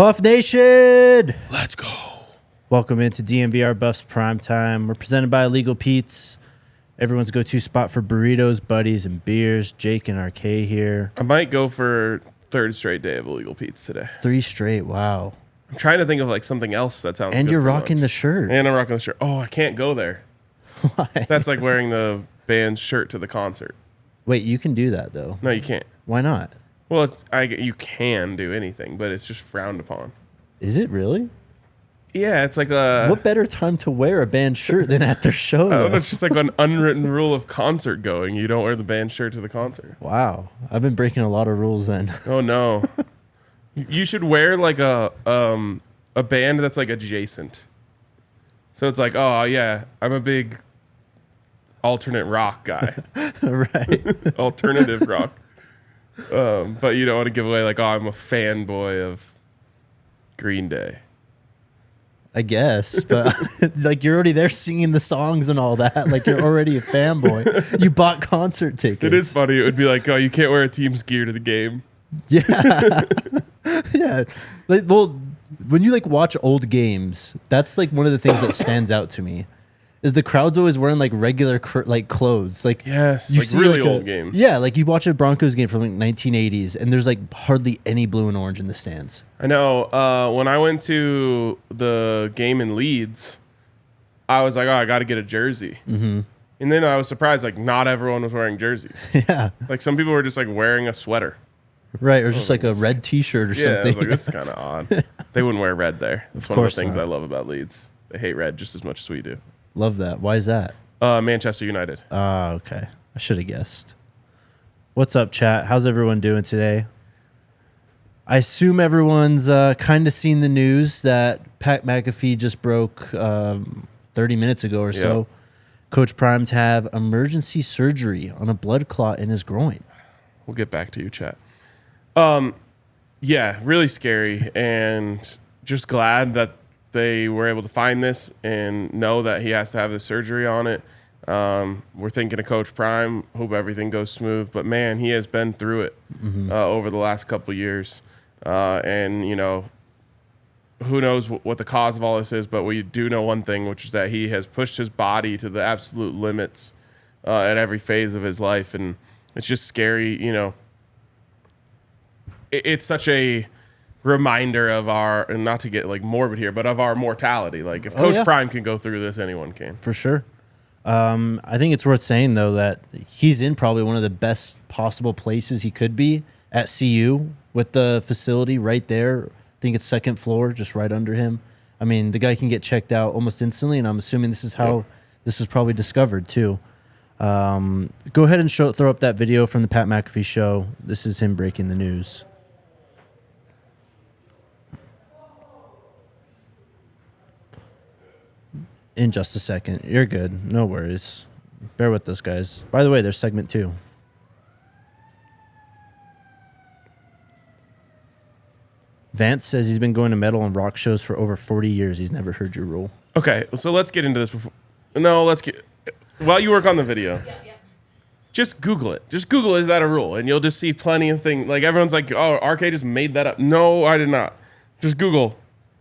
Buff Nation! Let's go. Welcome into DNVR Buffs Primetime. We're presented by Illegal Pete's, everyone's go-to spot for burritos, buddies, and beers. Jake and RK here. I might go for third straight day of Illegal Pete's today. 3 straight, wow. I'm trying to think of like something else that sounds And good you're for rocking lunch. the shirt. And I'm rocking the shirt. Oh, I can't go there. Why? That's like wearing the band's shirt to the concert. Wait, you can do that, though. No, you can't. Why not? Well, you can do anything, but it's just frowned upon. Is it really? Yeah, it's like a... What better time to wear a band shirt than at their show, I don't know, though? it's just like an unwritten rule of concert going. You don't wear the band shirt to the concert. Wow. I've been breaking a lot of rules then. Oh, no. You should wear like a band that's like adjacent. So it's like, oh, yeah, I'm a big alternate rock guy. Right. Alternative rock. But you don't want to give away like, oh, I'm a fanboy of Green Day. I guess, but like you're already there singing the songs and all that. Like you're already a fanboy. You bought concert tickets. It is funny. It would be like, oh, you can't wear a team's gear to the game. Yeah. Yeah. Like, well, when you like watch old games, that's like one of the things that stands out to me. Is the crowd's always wearing like regular like clothes, like yes, you like see, really like, old game. Yeah, like you watch a Broncos game from like 1980s, and there's like hardly any blue and orange in the stands. I know. When I went to the game in Leeds, I was like, oh, I got to get a jersey. Mm-hmm. And then I was surprised, like not everyone was wearing jerseys. Yeah, like some people were just like wearing a sweater, right, or just like a red T-shirt or yeah, something. I was like, this is kind of odd. They wouldn't wear red there. That's one of course the things not. I love about Leeds. They hate red just as much as we do. Love that. Why is that? Manchester United. Okay. I should have guessed. What's up, chat? How's everyone doing today? I assume everyone's kind of seen the news that Pat McAfee just broke 30 minutes ago or so. Yep. Coach Prime to have emergency surgery on a blood clot in his groin. We'll get back to you, chat. Yeah, really scary, and just glad that they were able to find this and know that he has to have this surgery on it. We're thinking of Coach Prime. Hope everything goes smooth. But, man, he has been through it over the last couple of years. And, you know, who knows what the cause of all this is, but we do know one thing, which is that he has pushed his body to the absolute limits at every phase of his life. And it's just scary, you know. It's such a reminder of our, and not to get like morbid here, but of our mortality. Like if Coach Prime can go through this, anyone can. For sure. I think it's worth saying though that he's in probably one of the best possible places he could be at CU with the facility right there. I think it's second floor, just right under him. I mean, the guy can get checked out almost instantly, and I'm assuming this is how this was probably discovered too. Go ahead and throw up that video from the Pat McAfee show. This is him breaking the news. In just a second. You're good. No worries. Bear with us, guys. By the way, there's segment 2. Vance says he's been going to metal and rock shows for over 40 years. He's never heard your rule. Okay, so let's get into this before. No, let's get. While you work on the video, just Google it. Just Google, is that a rule? And you'll just see plenty of things. Like everyone's like, oh, RK just made that up. No, I did not. Just Google.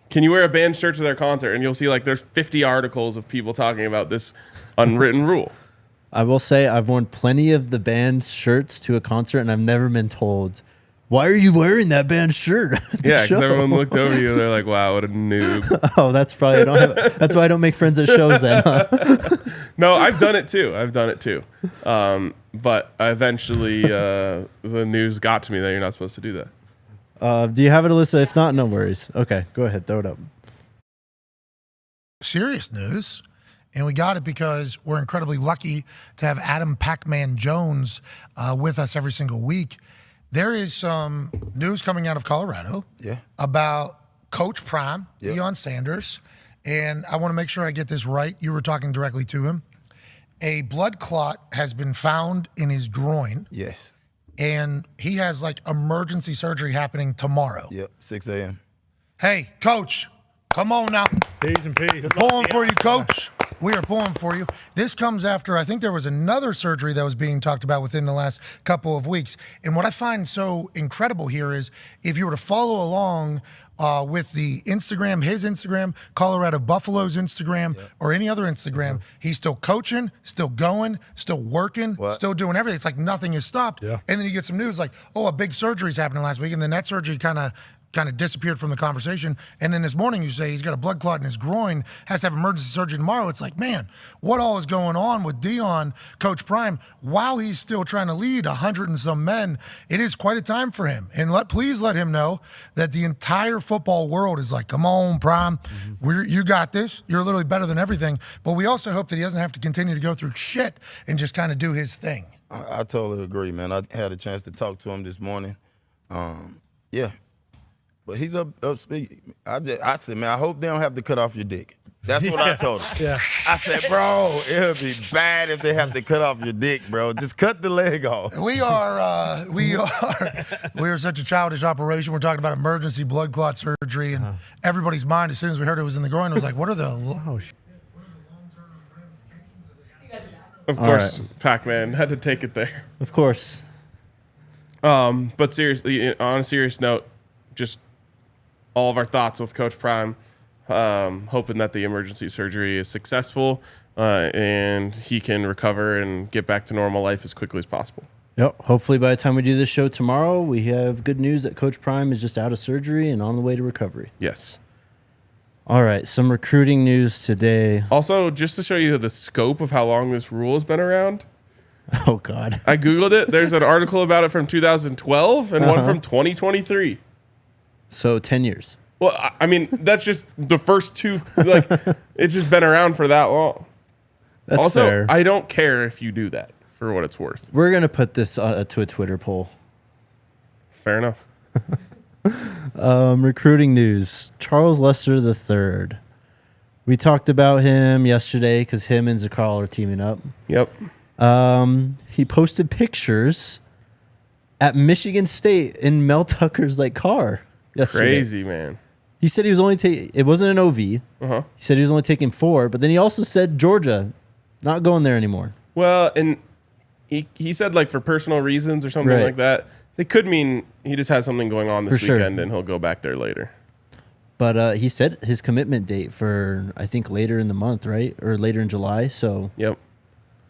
Can you wear a band shirt to their concert? And you'll see like there's 50 articles of people talking about this unwritten rule. I will say I've worn plenty of the band shirts to a concert, and I've never been told, why are you wearing that band shirt? Yeah, because everyone looked over you and they're like, wow, what a noob. Oh, that's probably that's why I don't make friends at shows then. Huh? No, I've done it too. But eventually the news got to me that you're not supposed to do that. Do you have it, Alyssa? If not, no worries. Okay, go ahead. Throw it up. Serious news. And we got it because we're incredibly lucky to have Adam Pac-Man Jones with us every single week. There is some news coming out of Colorado about Coach Prime, Deion Sanders. And I want to make sure I get this right. You were talking directly to him. A blood clot has been found in his groin. Yes. And he has like emergency surgery happening tomorrow. Yep, 6 a.m. Hey, Coach, come on now. Peace and peace. Pulling for you, Coach. We are pulling for you. This comes after, I think there was another surgery that was being talked about within the last couple of weeks. And what I find so incredible here is if you were to follow along with the Instagram, his Instagram, Colorado Buffalo's Instagram, or any other Instagram, he's still coaching, still going, still working, still doing everything. It's like nothing has stopped. And then you get some news like, oh, a big surgery's happening last week. And then that surgery kind of disappeared from the conversation. And then this morning you say he's got a blood clot in his groin, has to have emergency surgery tomorrow. It's like, man, what all is going on with Deion, Coach Prime, while he's still trying to lead 100 and some men? It is quite a time for him. And please let him know that the entire football world is like, come on, Prime, you got this. You're literally better than everything. But we also hope that he doesn't have to continue to go through shit and just kind of do his thing. I totally agree, man. I had a chance to talk to him this morning. But he's up speaking. I said, man, I hope they don't have to cut off your dick. That's what I told him. I said, bro, it'll be bad if they have to cut off your dick, bro. Just cut the leg off. We are such a childish operation. We're talking about emergency blood clot surgery, and everybody's mind, as soon as we heard it was in the groin, was like, what are the Of course, Pac-Man had to take it there. Of course. But seriously, on a serious note, just all of our thoughts with Coach Prime, hoping that the emergency surgery is successful and he can recover and get back to normal life as quickly as possible. Yep. Hopefully by the time we do this show tomorrow, we have good news that Coach Prime is just out of surgery and on the way to recovery. Yes. All right. Some recruiting news today. Also, just to show you the scope of how long this rule has been around. Oh, God. I Googled it. There's an article about it from 2012 and one from 2023. So 10 years. Well, I mean, that's just the first two. Like, it's just been around for that long. That's also, fair. I don't care if you do that for what it's worth. We're going to put this to a Twitter poll. Fair enough. Recruiting news. Charles Lester III. We talked about him yesterday because him and Zakal are teaming up. Yep. He posted pictures at Michigan State in Mel Tucker's car yesterday. Crazy, man. He said he was only taking, it wasn't an OV. He said he was only taking 4, but then he also said Georgia, not going there anymore. Well, and he said for personal reasons or something like that. It could mean he just has something going on this weekend and he'll go back there later. But he said his commitment date for, I think, later in the month, right? Or later in July. So yep,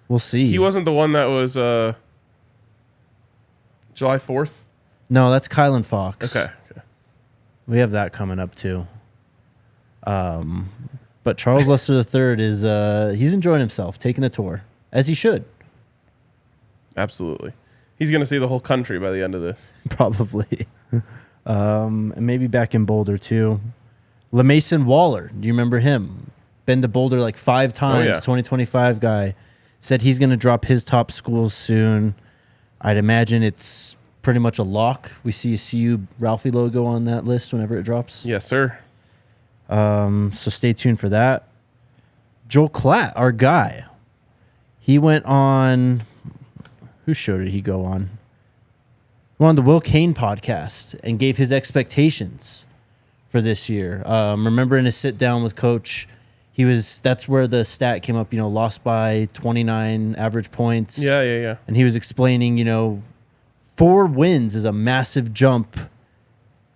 we'll see. He wasn't the one that was July 4th? No, that's Kylan Fox. Okay. We have that coming up too. But Charles Lester III is he's enjoying himself, taking the tour, as he should. Absolutely. He's going to see the whole country by the end of this. Probably. And maybe back in Boulder too. LaMason Waller, do you remember him? Been to Boulder 5 times, 2025 guy. Said he's going to drop his top schools soon. I'd imagine it's pretty much a lock. We see a CU Ralphie logo on that list whenever it drops. Yes, sir. So stay tuned for that. Joel Klatt, our guy, he went on. Whose show did he go on? He went on the Will Kane podcast and gave his expectations for this year. Remember in a sit down with Coach, that's where the stat came up. Lost by 29 average points. Yeah. And he was explaining, 4 wins is a massive jump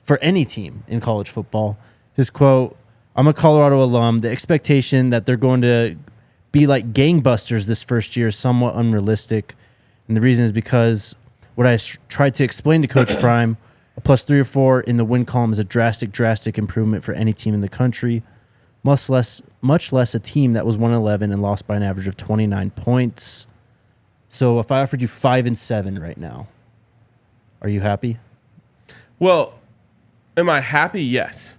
for any team in college football. His quote, "I'm a Colorado alum. The expectation that they're going to be like gangbusters this first year is somewhat unrealistic. And the reason is because what I tried to explain to Coach Prime, a +3 or 4 in the win column is a drastic improvement for any team in the country. Much less a team that was 1-11 and lost by an average of 29 points. So if I offered you 5 and 7 right now, are you happy?" Well, am I happy? Yes.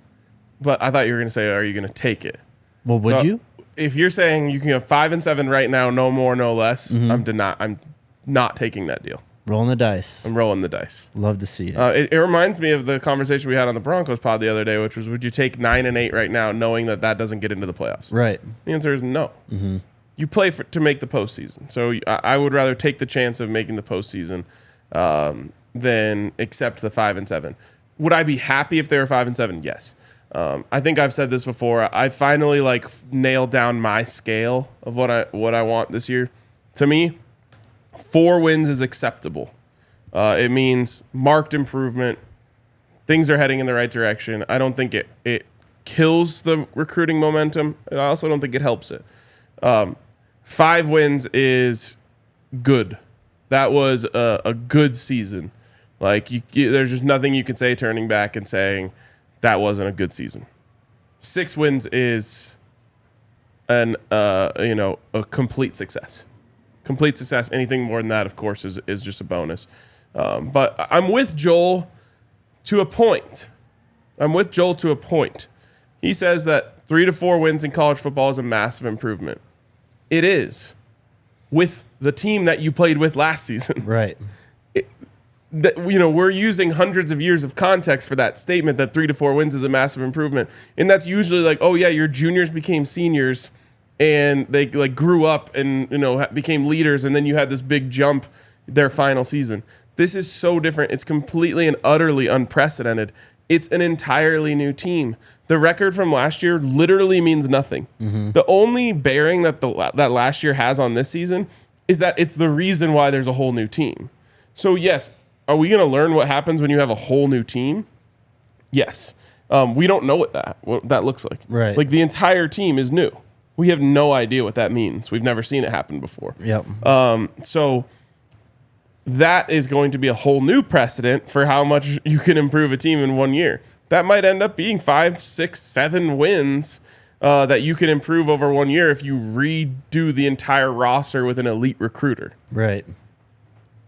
But I thought you were going to say, are you going to take it? Well, would you? If you're saying you can have 5 and 7 right now, no more, no less, I'm not taking that deal. Rolling the dice. I'm rolling the dice. Love to see it. It reminds me of the conversation we had on the Broncos pod the other day, which was, would you take 9 and 8 right now, knowing that doesn't get into the playoffs? Right. The answer is no. You play to make the postseason. So I would rather take the chance of making the postseason than accept the 5 and 7. Would I be happy if they were 5 and 7? Yes. I think I've said this before. I finally nailed down my scale of what I want this year. To me, 4 wins is acceptable. It means marked improvement. Things are heading in the right direction. I don't think it kills the recruiting momentum. And I also don't think it helps it. 5 wins is good. That was a good season. There's just nothing you can say turning back and saying that wasn't a good season. 6 wins is a complete success. Complete success. Anything more than that, of course, is just a bonus. But I'm with Joel to a point. He says that 3 to 4 wins in college football is a massive improvement. It is, with the team that you played with last season. Right. We're using hundreds of years of context for that statement that 3 to 4 wins is a massive improvement. And that's usually your juniors became seniors and they grew up and, became leaders. And then you had this big jump their final season. This is so different. It's completely and utterly unprecedented. It's an entirely new team. The record from last year literally means nothing. Mm-hmm. The only bearing that that last year has on this season is that it's the reason why there's a whole new team. So yes, are we going to learn what happens when you have a whole new team? Yes. We don't know what that looks like. Right. The entire team is new. We have no idea what that means. We've never seen it happen before. Yep. So that is going to be a whole new precedent for how much you can improve a team in 1 year. That might end up being 5, 6, 7 wins that you can improve over 1 year if you redo the entire roster with an elite recruiter. Right.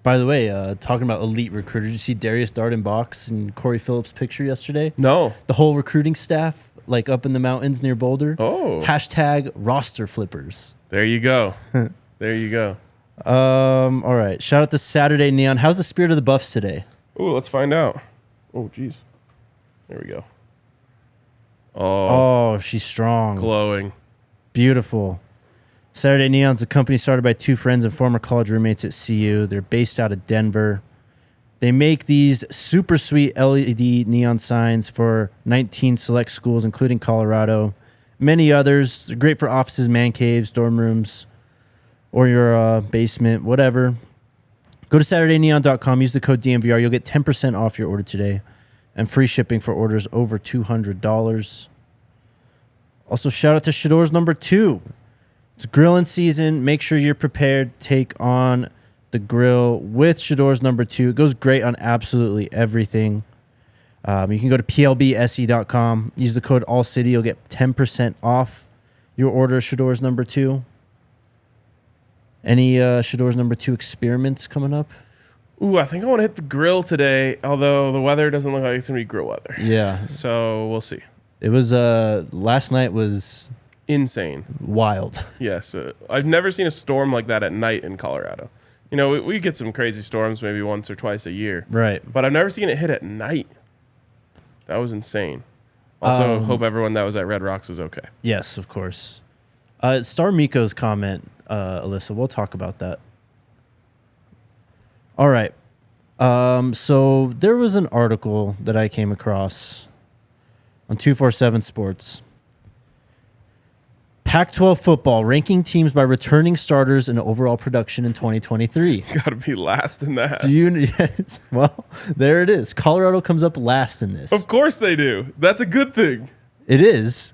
By the way, talking about elite recruiters, did you see Darius Dardenbach's and Corey Phillips' picture yesterday? No. The whole recruiting staff, up in the mountains near Boulder. Oh. # roster flippers. There you go. There you go. All right. Shout out to Saturday Neon. How's the spirit of the Buffs today? Ooh, let's find out. Oh, geez. There we go. Oh, she's strong. Glowing. Beautiful. Saturday Neon's a company started by 2 friends and former college roommates at CU. They're based out of Denver. They make these super sweet LED neon signs for 19 select schools, including Colorado. Many others. They're great for offices, man caves, dorm rooms, or your basement, whatever. Go to SaturdayNeon.com. Use the code DNVR. You'll get 10% off your order today and free shipping for orders over $200. Also, shout out to Shedeur's number 2. It's grilling season. Make sure you're prepared to take on the grill with Shedeur's number 2. It goes great on absolutely everything. You can go to plbse.com. Use the code ALLCITY. You'll get 10% off your order of Shedeur's number 2. Any Shedeur's number 2 experiments coming up? Ooh, I think I want to hit the grill today, although the weather doesn't look like it's going to be grill weather. Yeah. So we'll see. It was, last night was insane. Wild. Yes. I've never seen a storm like that at night in Colorado. We get some crazy storms maybe once or twice a year. Right. But I've never seen it hit at night. That was insane. Also, hope everyone that was at Red Rocks is okay. Yes, of course. Star Miko's comment, Alyssa, we'll talk about that. All right. So there was an article that I came across on 247 Sports. Pac-12 football ranking teams by returning starters and overall production in 2023. Got to be last in that. Well, there it is. Colorado comes up last in this. Of course they do. That's a good thing. It is.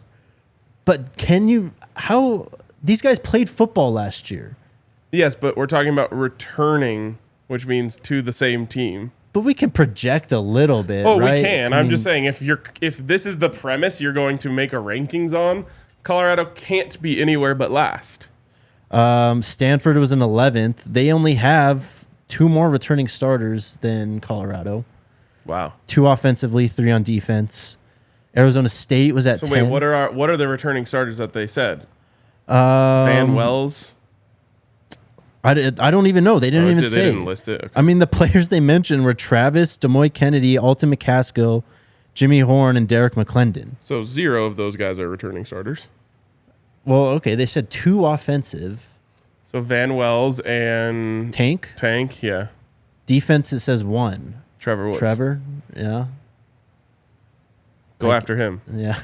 But these guys played football last year. Yes, but we're talking about returning, which means to the same team. But we can project a little bit, right? We can. I'm just saying, if this is the premise you're going to make a rankings on, Colorado can't be anywhere but last. Stanford was in 11th. They only have 2 more returning starters than Colorado. Wow. 2 offensively, 3 on defense. Arizona State was at 10. Wait, what are the returning starters that they said? Van Wells? I don't even know. They didn't even say. They didn't list it? Okay. I mean, the players they mentioned were Travis, Demoy Kennedy, Alton McCaskill, Jimmy Horn, and Derek McClendon. So 0 of those guys are returning starters. Well, okay. They said 2 offensive. So Van Wells and... Tank, yeah. Defense, it says 1. Trevor Woods. Trevor, yeah. Go after him. Yeah.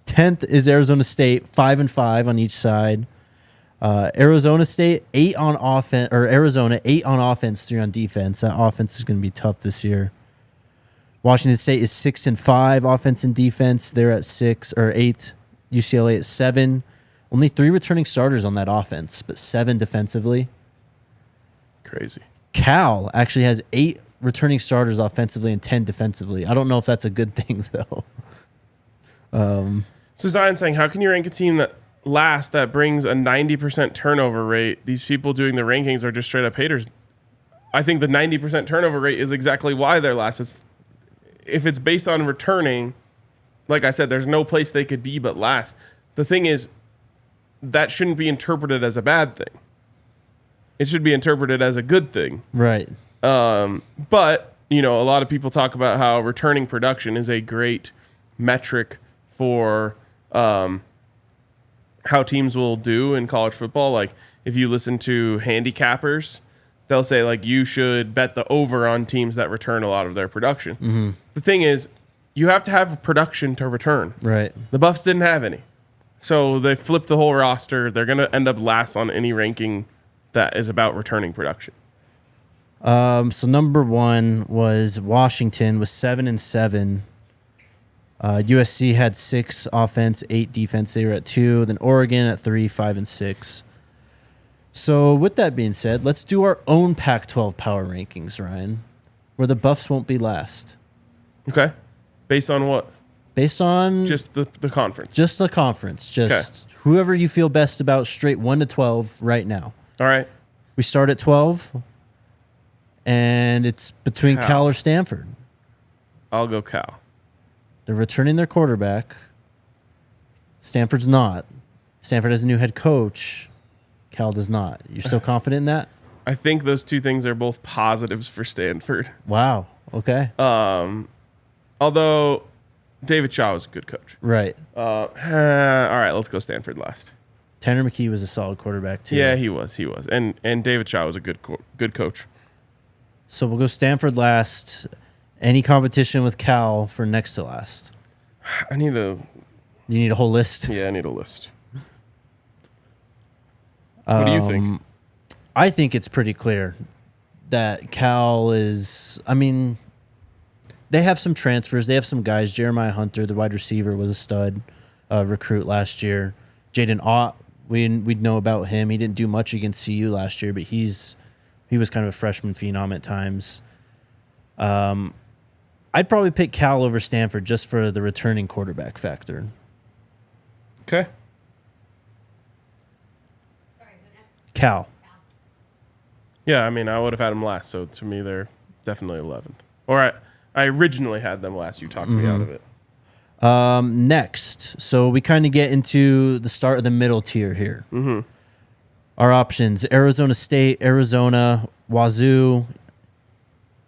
10th is Arizona State, 5-5 on each side. Arizona State, 8 on offense, or Arizona, 8 on offense, 3 on defense. That offense is going to be tough this year. Washington State is 6-5 offense and defense. They're at 6 or 8. UCLA at 7. Only 3 returning starters on that offense, but 7 defensively. Crazy. Cal actually has 8 returning starters offensively and 10 defensively. I don't know if that's a good thing, though. So Zion's saying, how can you rank a team that brings a 90% turnover rate? These people doing the rankings are just straight up haters. I think the 90% turnover rate is exactly why they're last. If it's based on returning, like I said, there's no place they could be but last. The thing is, that shouldn't be interpreted as a bad thing. It should be interpreted as a good thing. Right. But, a lot of people talk about how returning production is a great metric for how teams will do in college football. Like, if you listen to handicappers, they'll say, like, you should bet the over on teams that return a lot of their production. Mm-hmm. The thing is, you have to have production to return. Right. The Buffs didn't have any. So they flipped the whole roster. They're going to end up last on any ranking that is about returning production. So number 1 was Washington with 7-7. USC had 6 offense, 8 defense. They were at 2. Then Oregon at 3, 5, and 6. So with that being said, let's do our own Pac-12 power rankings, Ryan, where the Buffs won't be last. Okay. Based on what? Based on just the conference. Just the conference. Just whoever you feel best about, straight 1 to 12 right now. All right. We start at 12, and it's between Cal or Stanford. I'll go Cal. They're returning their quarterback. Stanford's not. Stanford has a new head coach. Cal does not. You're still confident in that? I think those two things are both positives for Stanford. Wow. Okay. Although David Shaw was a good coach. Right. All right, let's go Stanford last. Tanner McKee was a solid quarterback too. Yeah, he was. And David Shaw was a good coach. So we'll go Stanford last. Any competition with Cal for next to last? You need a whole list? Yeah, I need a list. What do you think? I think it's pretty clear that Cal is, they have some transfers. They have some guys. Jeremiah Hunter, the wide receiver, was a stud recruit last year. Jaden Ott, we'd know about him. He didn't do much against CU last year, but he was kind of a freshman phenom at times. I'd probably pick Cal over Stanford just for the returning quarterback factor. Okay. Cal. Yeah, I would have had them last, so to me they're definitely 11th. Or I originally had them last. You talked me out of it. Next, so we kind of get into the start of the middle tier here. Mm-hmm. Our options: Arizona State, Arizona, Wazoo,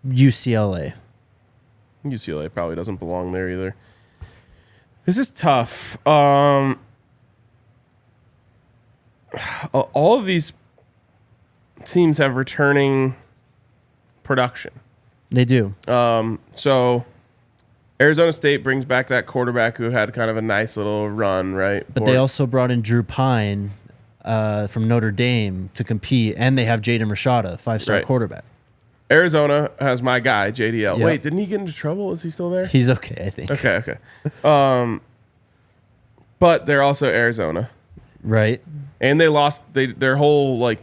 UCLA. UCLA probably doesn't belong there either. This is tough. All of these teams have returning production. They do. So Arizona State brings back that quarterback who had kind of a nice little run, right? But they also brought in Drew Pine from Notre Dame to compete, and they have Jaden Rashada, 5-star quarterback. Arizona has my guy, JDL. Yep. Wait, didn't he get into trouble? Is he still there? He's okay, I think. Okay. But they're also Arizona. Right. And they lost their whole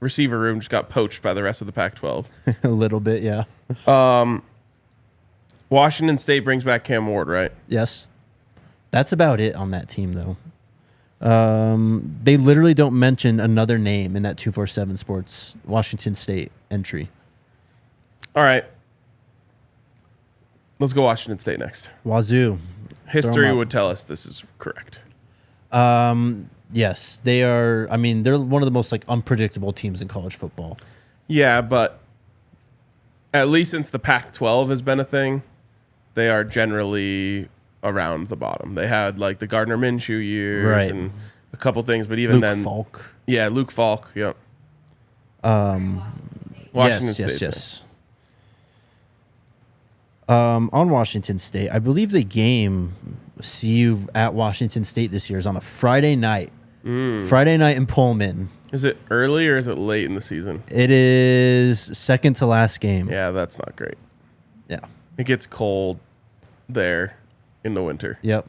receiver room just got poached by the rest of the Pac-12. A little bit, yeah. Washington State brings back Cam Ward, right? Yes. That's about it on that team, though. They literally don't mention another name in that 247 Sports Washington State entry. All right. Let's go Washington State next. Wazoo. History would tell us this is correct. Yes, they are. They're one of the most unpredictable teams in college football. Yeah, but at least since the Pac-12 has been a thing, they are generally around the bottom. They had the Gardner Minshew years right. and a couple things, but even Luke then, Falk. Yeah, Luke Falk. Yep. Washington State. Yes. On Washington State, I believe the game CU at Washington State this year is on a Friday night. Friday night in Pullman. Is it early or is it late in the season? It is second to last game. Yeah, that's not great. Yeah. It gets cold there in the winter. Yep.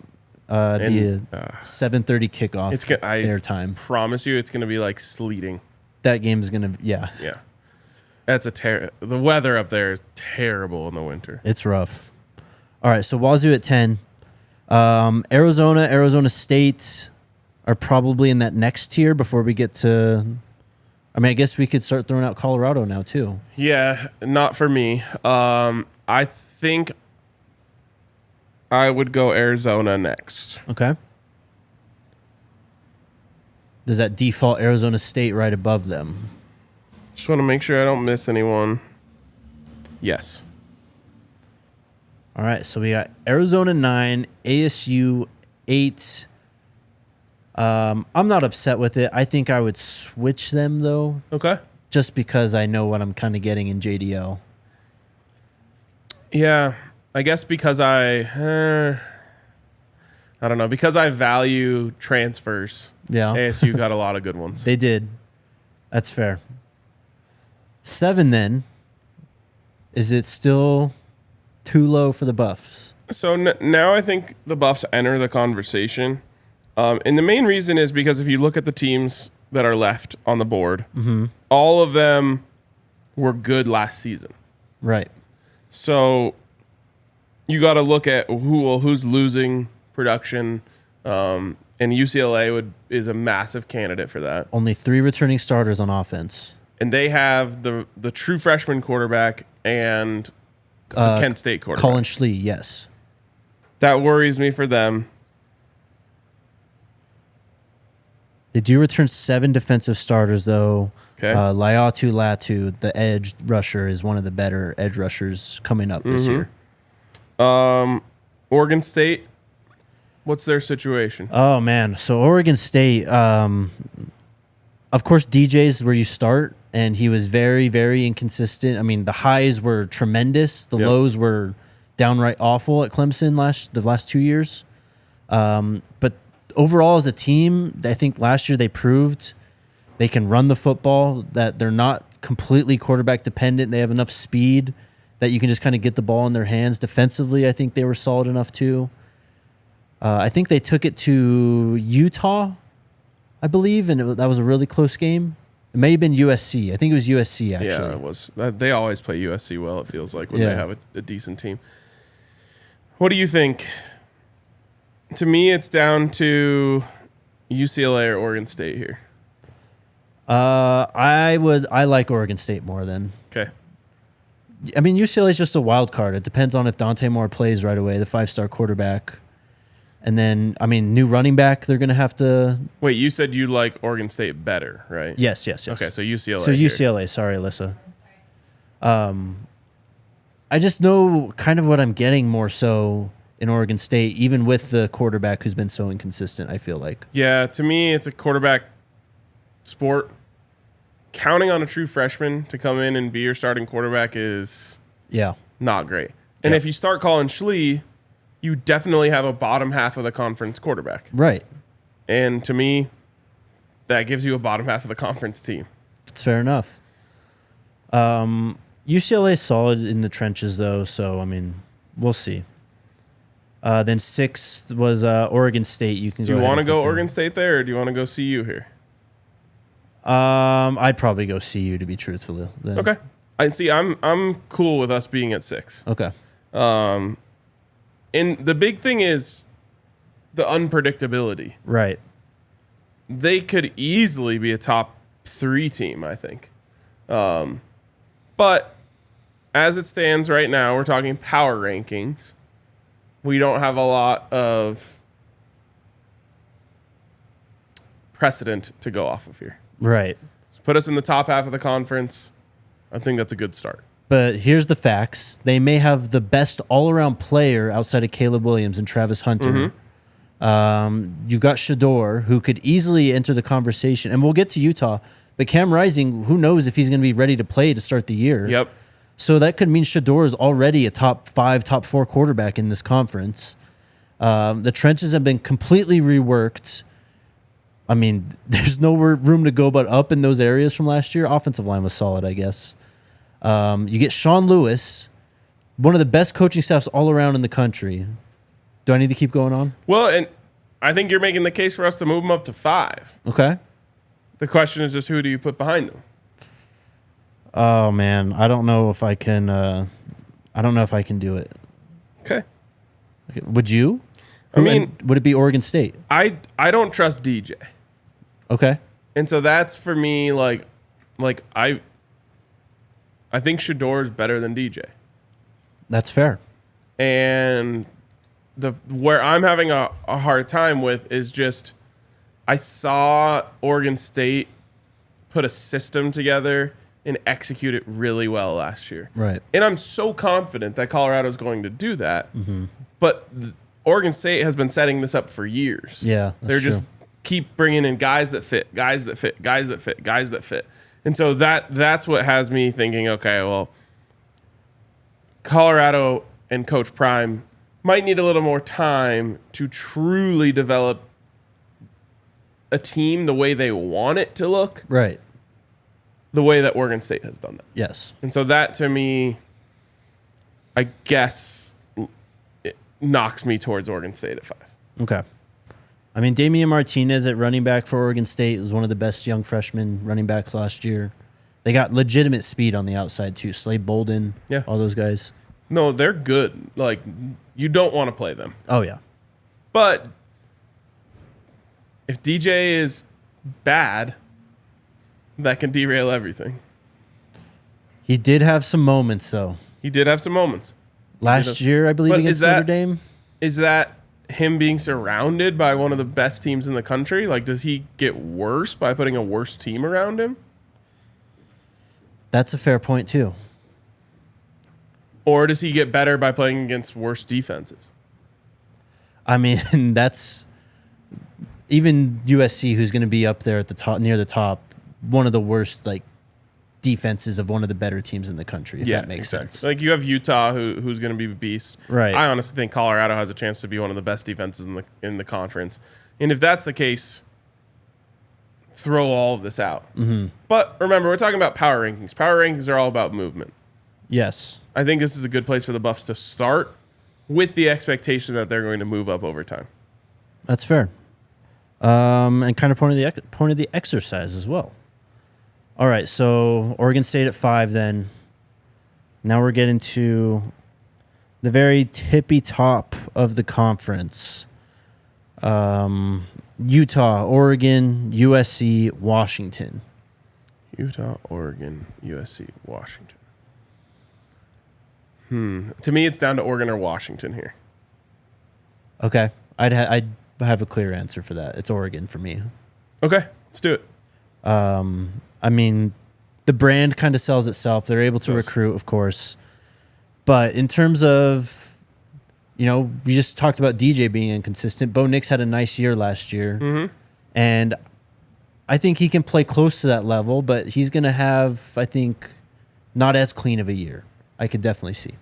Be a 7:30 kickoff their time. Promise you it's going to be like sleeting. That game is going to, yeah. Yeah. That's the weather up there is terrible in the winter. It's rough. All right, so Wazoo at 10. Arizona State are probably in that next tier before we get to, I guess we could start throwing out Colorado now too. Yeah, not for me. I think I would go Arizona next. Okay. Does that default Arizona State right above them? Just want to make sure I don't miss anyone. Yes. All right, so we got Arizona 9, ASU 8. I'm not upset with it. I think I would switch them, though. Okay. Just because I know what I'm kind of getting in JDL. Yeah, I guess because I don't know. Because I value transfers. Yeah. ASU got a lot of good ones. They did. That's fair. 7 then. Is it still too low for the Buffs? So now I think the Buffs enter the conversation. And the main reason is because if you look at the teams that are left on the board, all of them were good last season. Right. So you got to look at who's losing production. And UCLA is a massive candidate for that. Only 3 returning starters on offense. And they have the true freshman quarterback and the Kent State quarterback. Colin Schlee, yes. That worries me for them. They do return 7 defensive starters, though. Okay. Laiatu Latu, the edge rusher, is one of the better edge rushers coming up this year. Oregon State, what's their situation? Oh, man. So Oregon State, of course, DJ's where you start, and he was very, very inconsistent. I mean, the highs were tremendous. The lows were downright awful at Clemson the last 2 years. But overall, as a team, I think last year they proved they can run the football, that they're not completely quarterback dependent. They have enough speed that you can just kind of get the ball in their hands. Defensively, I think they were solid enough too. I think they took it to Utah, I believe, and that was a really close game. It may have been USC. I think it was USC, actually. Yeah, it was. They always play USC well, it feels like, when they have a decent team. What do you think? To me, it's down to UCLA or Oregon State here. I like Oregon State more than. Okay. I mean, UCLA is just a wild card. It depends on if Dante Moore plays right away, the 5-star quarterback. And then, I mean, new running back, they're going to have to. Wait, you said you like Oregon State better, right? Yes. Okay, so UCLA. So UCLA, sorry, Alyssa. I just know kind of what I'm getting more so in Oregon State, even with the quarterback who's been so inconsistent, I feel like. Yeah, to me, it's a quarterback sport. Counting on a true freshman to come in and be your starting quarterback is not great. And if you start calling Schlee, you definitely have a bottom half of the conference quarterback. Right. And to me, that gives you a bottom half of the conference team. It's fair enough. UCLA is solid in the trenches, though, so, I mean, we'll see. Then 6th was Oregon State. Do you want to go Oregon State there, or do you want to go CU here? I'd probably go CU, to be truthful. Then. Okay. I'm cool with us being at 6. Okay. And the big thing is the unpredictability. Right. They could easily be a top 3 team, I think. But as it stands right now, we're talking power rankings. We don't have a lot of precedent to go off of here. Right. So put us in the top half of the conference. I think that's a good start. But here's the facts. They may have the best all-around player outside of Caleb Williams and Travis Hunter. You've got Shedeur, who could easily enter the conversation. And we'll get to Utah. But Cam Rising, who knows if he's going to be ready to play to start the year. Yep. So that could mean Shedeur is already a top 5, top 4 quarterback in this conference. The trenches have been completely reworked. I mean, there's no room to go but up in those areas from last year. Offensive line was solid, I guess. You get Sean Lewis, one of the best coaching staffs all around in the country. Do I need to keep going on? Well, and I think you're making the case for us to move him up to 5. Okay. The question is just who do you put behind him? Oh man, I don't know if I can. I don't know if I can do it. Okay. Would you? I mean, would it be Oregon State? I don't trust DJ, Okay. and so that's for me. Like I think Shedeur is better than DJ, That's fair. and where I'm having a hard time with is just I saw Oregon State put a system together and execute it really well last year. Right. And I'm so confident that Colorado is going to do that. But Oregon State has been setting this up for years. Yeah, that's They're just true. keep bringing in guys that fit, guys that fit, guys that fit, guys that fit. And so that's what has me thinking, okay, well, Colorado and Coach Prime might need a little more time to truly develop a team the way they want it to look, Right. the way that Oregon State has done that. Yes. And so that, to me, I guess, it knocks me towards Oregon State at 5. Okay. I mean, Damian Martinez at running back for Oregon State was one of the best young freshman running backs last year. They got legitimate speed on the outside, too. Slade Bolden, Yeah. all those guys. No, they're good. Like, you don't want to play them. Oh, yeah. But if DJ is bad, that can derail everything. He did have some moments, though. He did have some moments. Last year, I believe, But against Notre Dame. Is that him being surrounded by one of the best teams in the country? Like, does he get worse by putting a worse team around him? That's a fair point, too. Or does he get better by playing against worse defenses? I mean, that's even USC, who's going to be up there at the top, near the top, one of the worst like defenses of one of the better teams in the country. If that makes sense. Like you have Utah, who's going to be a beast. Right. I honestly think Colorado has a chance to be one of the best defenses in the conference. And if that's the case, throw all of this out. Mm-hmm. But remember, we're talking about power rankings. Power rankings are all about movement. Yes. I think this is a good place for the Buffs to start with the expectation that they're going to move up over time. That's fair. And kind of point of the exercise as well. All right, so Oregon State at 5 then. Now we're getting to the very tippy top of the conference. Utah, Oregon, USC, Washington. Utah, Oregon, USC, Washington. To me, it's down to Oregon or Washington here. Okay. I'd have a clear answer for that. It's Oregon for me. Okay, let's do it. I mean, the brand kind of sells itself. They're able to recruit, of course. But in terms of, we just talked about DJ being inconsistent. Bo Nix had a nice year last year. Mm-hmm. And I think he can play close to that level, but he's going to have, I think, not as clean of a year. I could definitely see.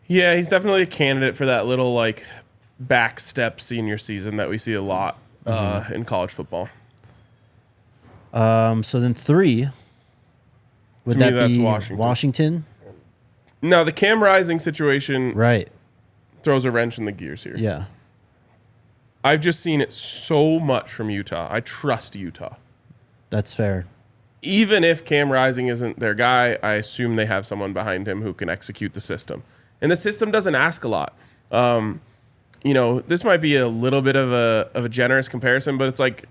Yeah, he's definitely a candidate for that little, back step senior season that we see a lot in college football. So then 3, would that be Washington? No, the Cam Rising situation Right. throws a wrench in the gears here. Yeah. I've just seen it so much from Utah. I trust Utah. That's fair. Even if Cam Rising isn't their guy, I assume they have someone behind him who can execute the system. And the system doesn't ask a lot. This might be a little bit of a generous comparison, but it's like,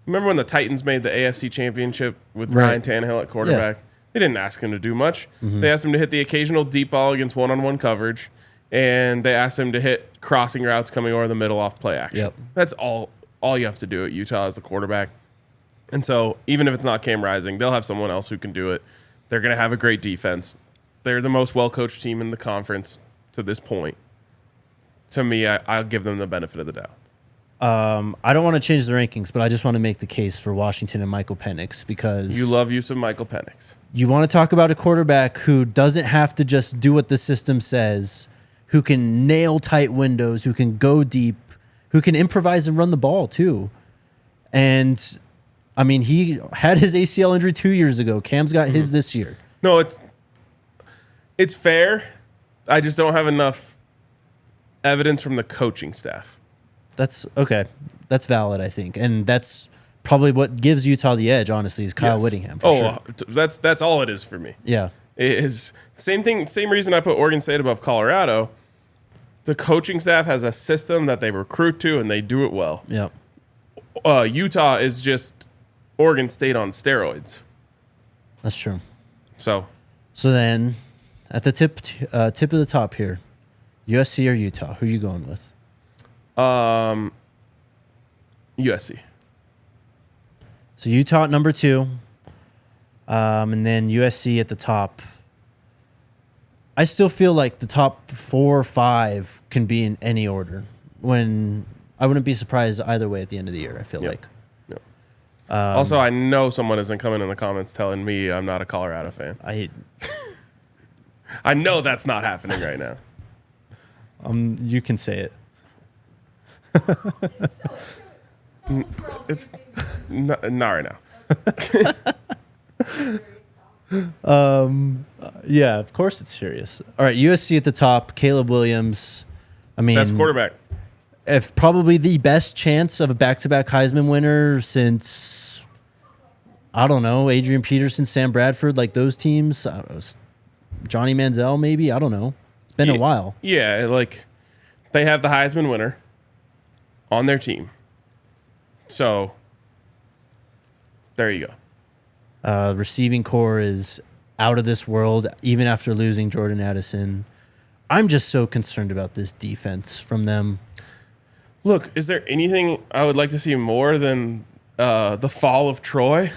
remember when the Titans made the AFC Championship with Ryan Tannehill at quarterback? Yeah. They didn't ask him to do much. Mm-hmm. They asked him to hit the occasional deep ball against one-on-one coverage, and they asked him to hit crossing routes coming over the middle off play action. Yep. That's all you have to do at Utah as the quarterback. And so even if it's not Cam Rising, they'll have someone else who can do it. They're going to have a great defense. They're the most well-coached team in the conference to this point. To me, I'll give them the benefit of the doubt. I don't want to change the rankings, but I just want to make the case for Washington and Michael Penix because You love you some Michael Penix. you want to talk about a quarterback who doesn't have to just do what the system says, who can nail tight windows, who can go deep, who can improvise and run the ball too. And I mean, he had his ACL injury 2 years ago. Cam's got his this year. No, it's fair. I just don't have enough evidence from the coaching staff. That's okay. That's valid, I think. And that's probably what gives Utah the edge, honestly, is Kyle Whittingham. For sure. That's all it is for me. Yeah. It is same thing, same reason I put Oregon State above Colorado. The coaching staff has a system that they recruit to, and they do it well. Yeah. Utah is just Oregon State on steroids. That's true. So then, at the tip of the top here, USC or Utah? Who are you going with? USC. So Utah at number 2, and then USC at the top. I still feel like the top 4 or 5 can be in any order. When I wouldn't be surprised either way at the end of the year. I feel like. Yep. Also, I know someone isn't coming in the comments telling me I'm not a Colorado fan. I know that's not happening right now. You can say it. It's not right now. Yeah, of course it's serious. All right, USC at the top. Caleb Williams. I mean, Best quarterback. If probably the best chance of a back-to-back Heisman winner since, I don't know, Adrian Peterson, Sam Bradford, like those teams. I don't know, Johnny Manziel, maybe. I don't know. It's been a while. Yeah, like they have the Heisman winner on their team. So there you go. Receiving core is out of this world, even after losing Jordan Addison. I'm just so concerned about this defense from them. Look, is there anything I would like to see more than the fall of Troy?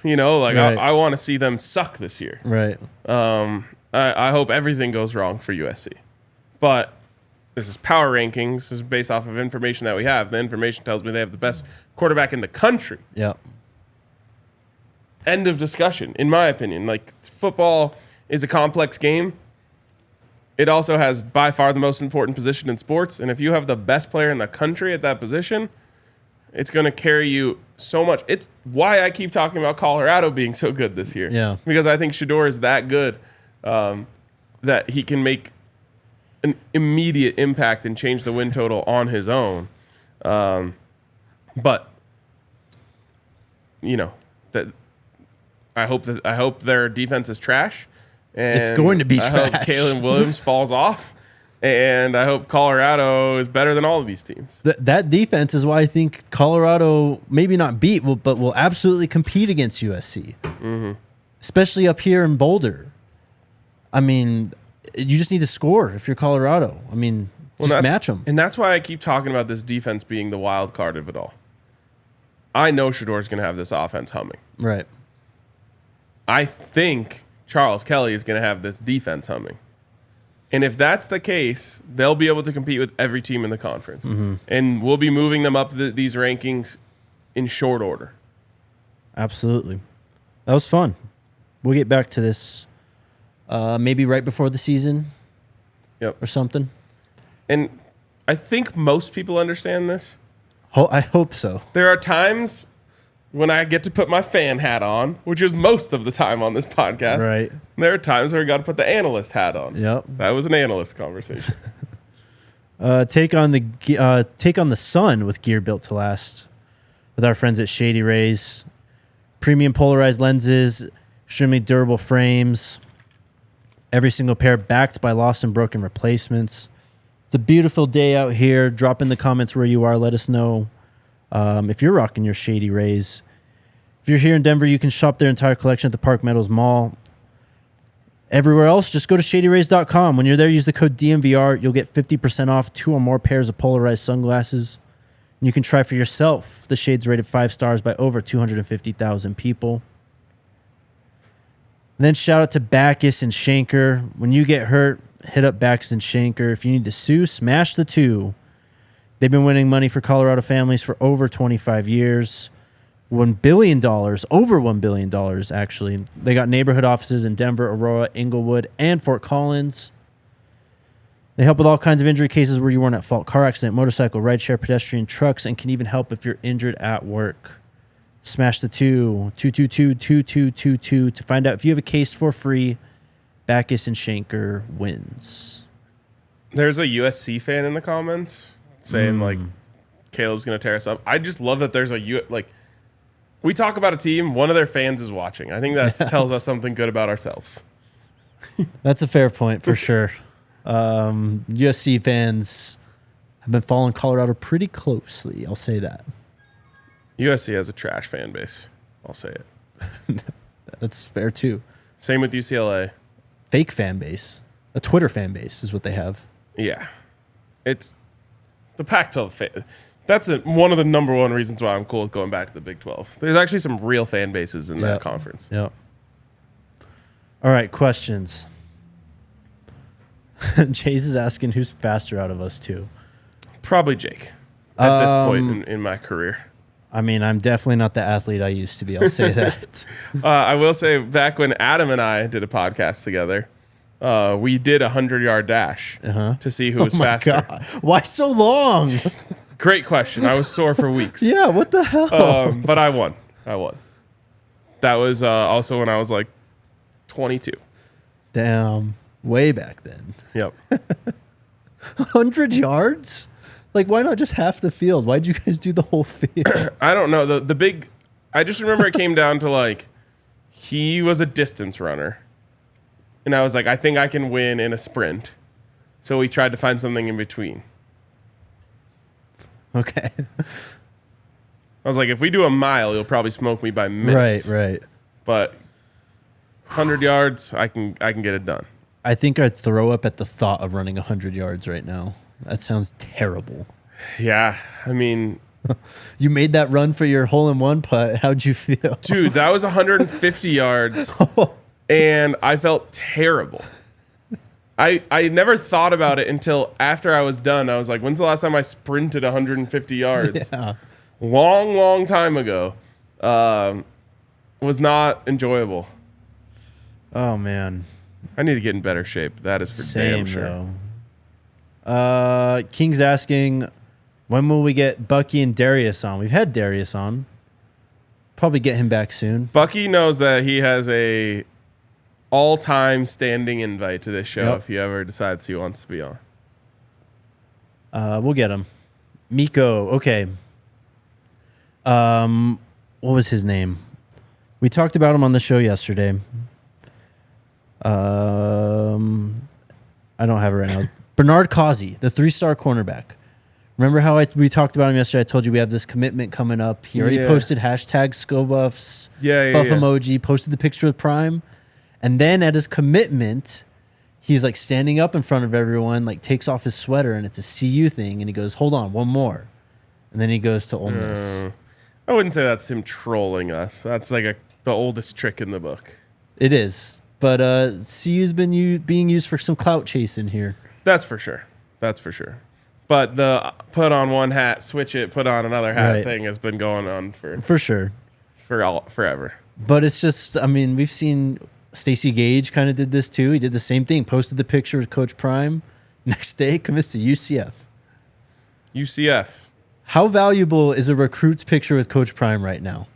You know, like Right. I want to see them suck this year. Right. I hope everything goes wrong for USC. But this is power rankings. This is based off of information that we have. The information tells me they have the best quarterback in the country. Yeah. End of discussion, in my opinion. Like, football is a complex game. It also has by far the most important position in sports. And if you have the best player in the country at that position, it's going to carry you so much. It's why I keep talking about Colorado being so good this year. Yeah. Because I think Shedeur is that good that he can make an immediate impact and change the win total on his own. But, you know, that I hope their defense is trash. And It's going to be I hope trash. Caleb Williams falls off. And I hope Colorado is better than all of these teams. That defense is why I think Colorado maybe not beat, but will absolutely compete against USC, especially up here in Boulder. I mean, you just need to score if you're Colorado. I mean, just match them. And that's why I keep talking about this defense being the wild card of it all. I know Shedeur's going to have this offense humming. Right. I think Charles Kelly is going to have this defense humming. And if that's the case, they'll be able to compete with every team in the conference. And we'll be moving them up these rankings in short order. Absolutely. That was fun. We'll get back to this maybe right before the season or something. And I think most people understand this. I hope so. There are times when I get to put my fan hat on, which is most of the time on this podcast. Right. There are times where I got to put the analyst hat on. Yep. That was an analyst conversation. Take on the sun with gear built to last with our friends at Shady Rays. Premium polarized lenses, extremely durable frames. Every single pair backed by lost and broken replacements. It's a beautiful day out here. Drop in the comments where you are. Let us know if you're rocking your Shady Rays. If you're here in Denver, you can shop their entire collection at the Park Meadows Mall. Everywhere else, just go to shadyrays.com. When you're there, use the code DNVR. You'll get 50% off 2 or more pairs of polarized sunglasses. And you can try for yourself. The shades rated 5 stars by over 250,000 people. And then shout out to Backus and Shanker. When you get hurt, hit up Backus and Shanker. If you need to sue, smash the 2. They've been winning money for Colorado families for over 25 years. $1 billion, over $1 billion, actually. They got neighborhood offices in Denver, Aurora, Inglewood, and Fort Collins. They help with all kinds of injury cases where you weren't at fault. Car accident, motorcycle, rideshare, pedestrian, trucks, and can even help if you're injured at work. Smash the 2222222 to find out if you have a case for free. Backus and Shanker wins. There's a USC fan in the comments saying, like, Caleb's going to tear us up. I just love that there's we talk about a team, one of their fans is watching. I think that tells us something good about ourselves. That's a fair point for sure. USC fans have been following Colorado pretty closely. I'll say that. USC has a trash fan base. I'll say it. That's fair too. Same with UCLA. Fake fan base. A Twitter fan base is what they have. Yeah. It's the Pac-12 fan. That's one of the number one reasons why I'm cool with going back to the Big 12. There's actually some real fan bases in that conference. Yep. All right, questions. Chase is asking who's faster out of us two. Probably Jake at this point in my career. I mean, I'm definitely not the athlete I used to be. I'll say that. I will say back when Adam and I did a podcast together, we did a 100-yard dash to see who was faster. God. Why so long? Great question. I was sore for weeks. Yeah, what the hell? But I won. That was also when I was like 22. Damn. Way back then. Yep. 100 yards? Like, why not just half the field? Why'd you guys do the whole field? I don't know. The big... I just remember it came down to, like, he was a distance runner. And I was like, I think I can win in a sprint. So we tried to find something in between. Okay. I was like, if we do a mile, you'll probably smoke me by minutes. Right. But 100 yards, I can get it done. I think I'd throw up at the thought of running 100 yards right now. That sounds terrible. Yeah, I mean... You made that run for your hole-in-one putt. How'd you feel? Dude, that was 150 yards, and I felt terrible. I never thought about it until after I was done. I was like, when's the last time I sprinted 150 yards? Yeah. Long time ago. Was not enjoyable. Oh, man. I need to get in better shape. That is for damn sure. King's asking, when will we get Bucky and Darius on? We've had Darius on. Probably get him back soon. Bucky knows that he has a all-time standing invite to this show if he ever decides he wants to be on. We'll get him. Miko, okay. What was his name? We talked about him on the show yesterday. I don't have it right now. Bernard Causey, the 3-star cornerback. Remember how we talked about him yesterday? I told you we have this commitment coming up. He already posted hashtag ScoBuffs, buff emoji, posted the picture with Prime. And then at his commitment, he's like standing up in front of everyone, like takes off his sweater, and it's a CU thing. And he goes, hold on, one more. And then he goes to Ole Miss. I wouldn't say that's him trolling us. That's like the oldest trick in the book. It is. But CU's been being used for some clout chasing here. That's for sure. But the put on one hat, switch it, put on another hat thing has been going on for sure. Forever. But it's just, I mean, we've seen Stacey Gage kind of did this too. He did the same thing, posted the picture with Coach Prime. Next day, commits to UCF. How valuable is a recruit's picture with Coach Prime right now?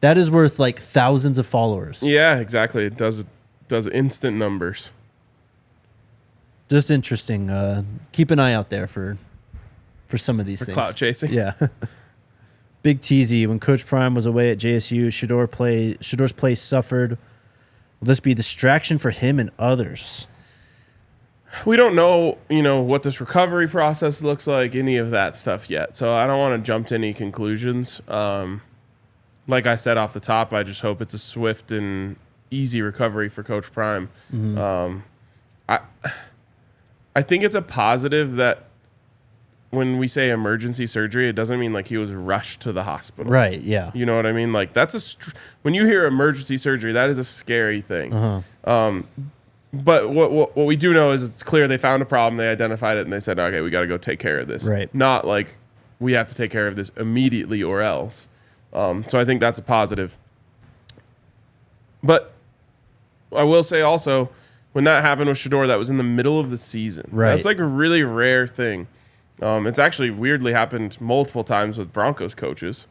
That is worth like thousands of followers. Yeah, exactly. It does instant numbers. Just interesting. Keep an eye out there for some of these things. Clout chasing. Yeah. Big TZ. When Coach Prime was away at JSU, Shedor's play suffered. Will this be a distraction for him and others? We don't know, what this recovery process looks like, any of that stuff yet. So I don't want to jump to any conclusions. Like I said off the top, I just hope it's a swift and easy recovery for Coach Prime. Mm-hmm. I think it's a positive that when we say emergency surgery, it doesn't mean like he was rushed to the hospital. Right, yeah. You know what I mean? Like that's when you hear emergency surgery, that is a scary thing. Uh-huh. But what we do know is it's clear they found a problem, they identified it, and they said, okay, we got to go take care of this. Right. Not like we have to take care of this immediately or else. So I think that's a positive. But I will say also, when that happened with Shedeur, that was in the middle of the season. Right. That's like a really rare thing. It's actually weirdly happened multiple times with Broncos coaches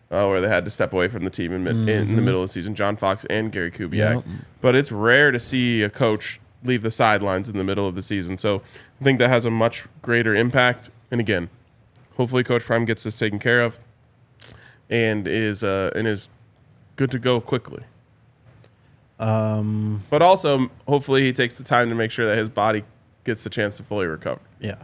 where they had to step away from the team in the middle of the season, John Fox and Gary Kubiak. Yep. But it's rare to see a coach leave the sidelines in the middle of the season. So I think that has a much greater impact. And again, hopefully Coach Prime gets this taken care of and is good to go quickly. But also, hopefully he takes the time to make sure that his body gets the chance to fully recover. Yeah.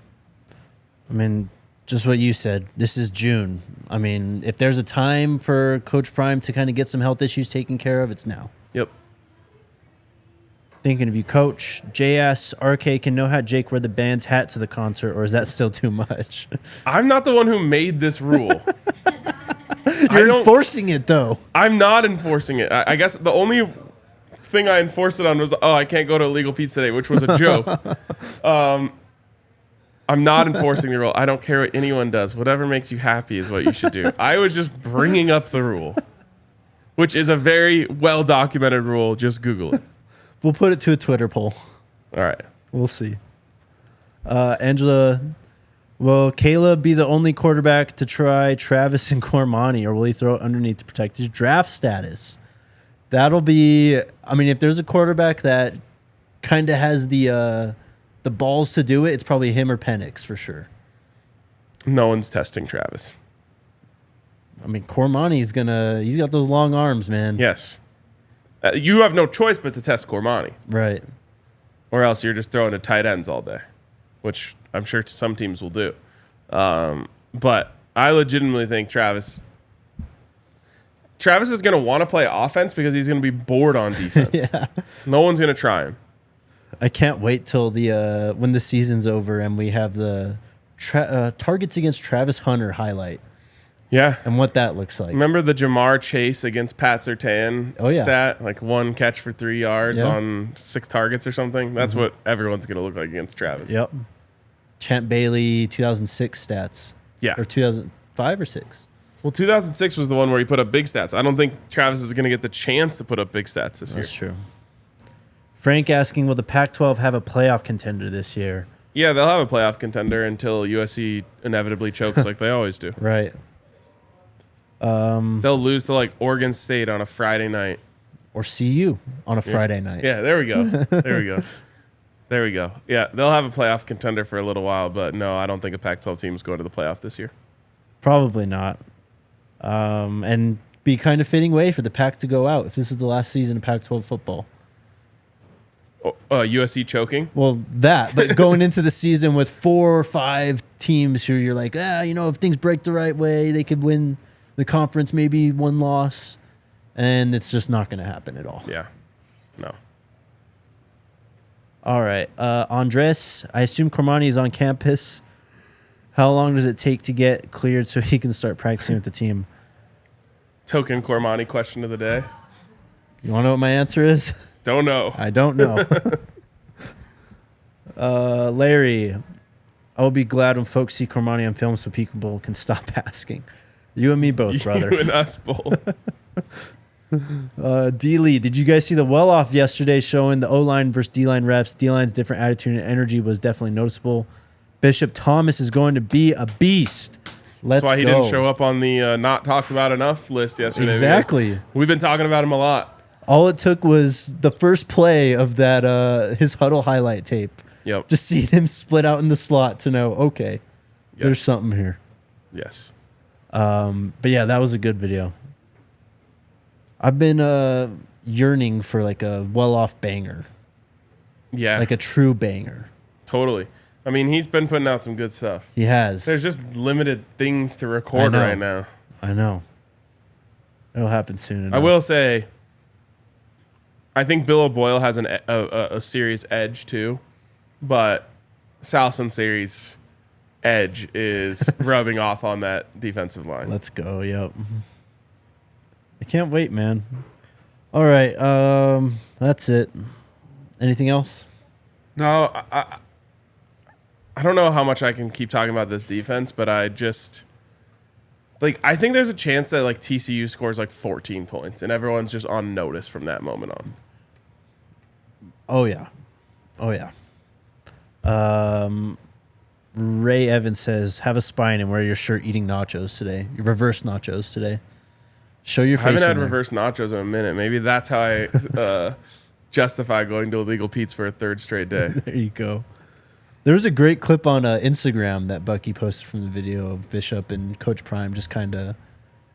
I mean, just what you said. This is June. I mean, if there's a time for Coach Prime to kind of get some health issues taken care of, it's now. Yep. Thinking of you, Coach. JS, RK, can know how Jake wear the band's hat to the concert, or is that still too much? I'm not the one who made this rule. You're enforcing it, though. I'm not enforcing it. I guess the only thing I enforced it on was, I can't go to Illegal Pete's today, which was a joke. I'm not enforcing the rule. I don't care what anyone does. Whatever makes you happy is what you should do. I was just bringing up the rule, which is a very well-documented rule. Just Google it. We'll put it to a Twitter poll. All right. We'll see. Angela, will Caleb be the only quarterback to try Travis and Cormani, or will he throw it underneath to protect his draft status? That'll be, I mean, if there's a quarterback that kind of has the balls to do it, it's probably him or Penix for sure. No one's testing Travis. I mean, Cormani's he's got those long arms, man. Yes. You have no choice but to test Cormani. Right. Or else you're just throwing to tight ends all day, which I'm sure some teams will do. But I legitimately think Travis is going to want to play offense because he's going to be bored on defense. Yeah. No one's going to try him. I can't wait till when the season's over and we have the targets against Travis Hunter highlight. Yeah. And what that looks like. Remember the Jamar Chase against Pat Surtain stat? Like 1 catch for 3 yards on 6 targets or something? That's what everyone's going to look like against Travis. Yep. Champ Bailey 2006 stats. Yeah. Or 2005 or 6. Well, 2006 was the one where he put up big stats. I don't think Travis is going to get the chance to put up big stats this year. That's true. Frank asking, will the Pac-12 have a playoff contender this year? Yeah, they'll have a playoff contender until USC inevitably chokes like they always do. Right. They'll lose to like Oregon State on a Friday night. Or CU on a Friday night. Yeah, there we go. There we go. Yeah, they'll have a playoff contender for a little while, but no, I don't think a Pac-12 team is going to the playoff this year. Probably not. And be kind of fitting way for the Pac to go out if this is the last season of Pac-12 football. USC choking? Well, but going into the season with 4 or 5 teams who you're like, if things break the right way, they could win the conference, maybe 1 loss, and it's just not going to happen at all. Yeah. No. All right. Andres, I assume Cormani is on campus. How long does it take to get cleared so he can start practicing with the team? Token Cormani question of the day. You want to know what my answer is? Don't know. I don't know. Larry, I will be glad when folks see Cormani on film so people can stop asking. You and me both, brother. You and us both. D-Lee, did you guys see the well-off yesterday showing the O-line versus D-line reps? D-line's different attitude and energy was definitely noticeable. Bishop Thomas is going to be a beast. Let's go. That's why he didn't show up on the not talked about enough list yesterday. Exactly. We've been talking about him a lot. All it took was the first play of that his huddle highlight tape. Yep. Just seeing him split out in the slot to know, okay, there's something here. Yes. But yeah, that was a good video. I've been yearning for like a well-off banger. Yeah. Like a true banger. Totally. I mean, he's been putting out some good stuff. He has. There's just limited things to record right now. I know. It'll happen soon enough. I will say, I think Bill O'Boyle has a serious edge too, but Sal Sunseri's edge is rubbing off on that defensive line. Let's go. Yep. I can't wait, man. All right. That's it. Anything else? No, I don't know how much I can keep talking about this defense, but I just Like, I think there's a chance that, like, TCU scores, like, 14 points, and everyone's just on notice from that moment on. Oh, yeah. Oh, yeah. Ray Evans says, have a spine and wear your shirt eating nachos today. Your reverse nachos today. Show your face. I haven't had reverse nachos in a minute. Maybe that's how I justify going to Illegal Pete's for a third straight day. There you go. There was a great clip on Instagram that Bucky posted from the video of Bishop and Coach Prime just kind of,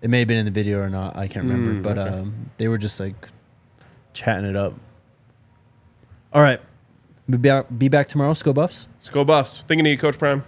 it may have been in the video or not, I can't remember, but okay. They were just like chatting it up. All right. Be back tomorrow. Let's go Buffs. Let's go Buffs. Thinking of you, Coach Prime.